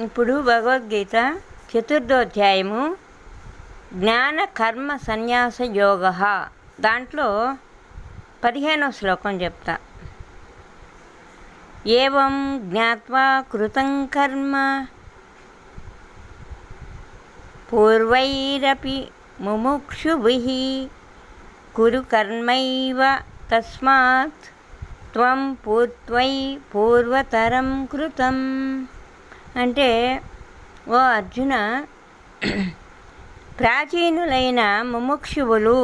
ఇప్పుడు భగవద్గీత చతుర్థోధ్యాయము జ్ఞాన కర్మ సన్యాస యోగ. దాంట్లో 15వ శ్లోకం చెప్తా. ఏవం జ్ఞాత్వా కృతం కర్మ పూర్వైరపి ముముక్షుభిః కురు కర్మైవ తస్మాత్ త్వం పూర్వతరం కృతం. అంటే ఓ అర్జున, ప్రాచీనులైన ముముక్షువులు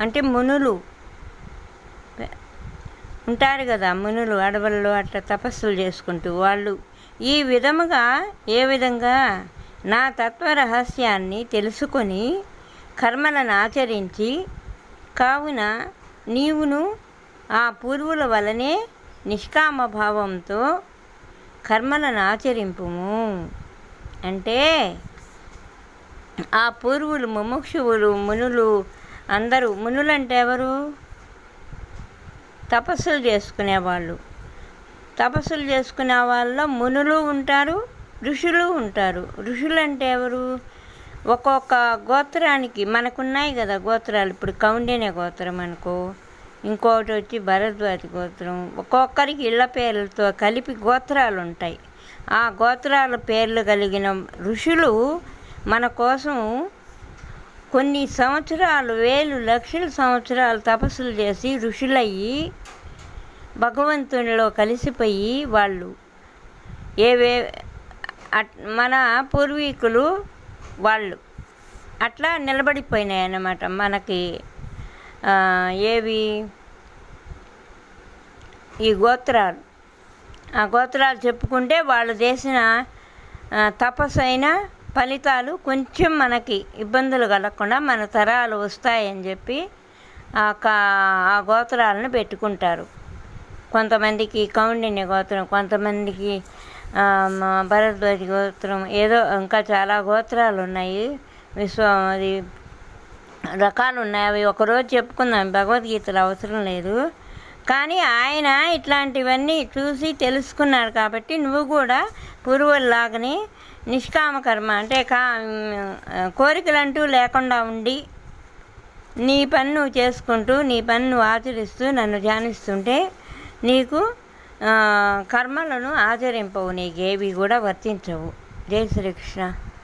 అంటే మునులు ఉంటారు కదా, మునులు అడవుల్లో అట్లా తపస్సులు చేసుకుంటూ వాళ్ళు ఈ విధముగా ఏ విధంగా నా తత్వ రహస్యాన్ని తెలుసుకొని కర్మలను ఆచరించి, కావున నీవును ఆ పూర్వుల వలనే నిష్కామ భావంతో కర్మలను ఆచరింపుము. అంటే ఆ పూర్వులు ముముక్షువులు మునులు అందరూ, మునులంటే ఎవరు? తపస్సులు చేసుకునేవాళ్ళు. తపస్సులు చేసుకునే వాళ్ళలో మునులు ఉంటారు, ఋషులు ఉంటారు. ఋషులు అంటే ఎవరు? ఒక్కొక్క గోత్రానికి మనకున్నాయి కదా గోత్రాలు. ఇప్పుడు కౌండిన్య గోత్రం అనుకో, ఇంకోటి వచ్చి భరద్వాజ గోత్రం. ఒక్కొక్కరికి ఇళ్ల పేర్లతో కలిపి గోత్రాలు ఉంటాయి. ఆ గోత్రాల పేర్లు కలిగిన ఋషులు మన కోసం కొన్ని సంవత్సరాలు, వేలు లక్షల సంవత్సరాలు తపస్సులు చేసి ఋషులయ్యి భగవంతునిలో కలిసిపోయి వాళ్ళు మన పూర్వీకులు వాళ్ళు అట్లా నిలబడిపోయినాయి అన్నమాట. మనకి ఏవి ఈ గోత్రాలు. ఆ గోత్రాలు చెప్పుకుంటే వాళ్ళు చేసిన తపస్సు అయిన ఫలితాలు కొంచెం మనకి ఇబ్బందులు కలగకుండా మన తరాలు వస్తాయని చెప్పి ఆ గోత్రాలను పెట్టుకుంటారు. కొంతమందికి కౌండిన్య గోత్రం, కొంతమందికి భరద్వాజ గోత్రం, ఏదో ఇంకా చాలా గోత్రాలు ఉన్నాయి. అది రకాలు ఉన్నాయి. అవి ఒకరోజు చెప్పుకుందాం, భగవద్గీతలో అవసరం లేదు. కానీ ఆయన ఇట్లాంటివన్నీ చూసి తెలుసుకున్నారు కాబట్టి నువ్వు కూడా పూర్వుల్లాగానే నిష్కామ కర్మ అంటే కోరికలంటూ లేకుండా ఉండి నీ పని నువ్వు చేసుకుంటూ, నీ పని నువ్వు ఆచరిస్తూ నన్ను ధ్యానిస్తుంటే నీకు కర్మలను ఆచరింపవు, నీకేవి కూడా వర్తించవు. జై శ్రీకృష్ణ.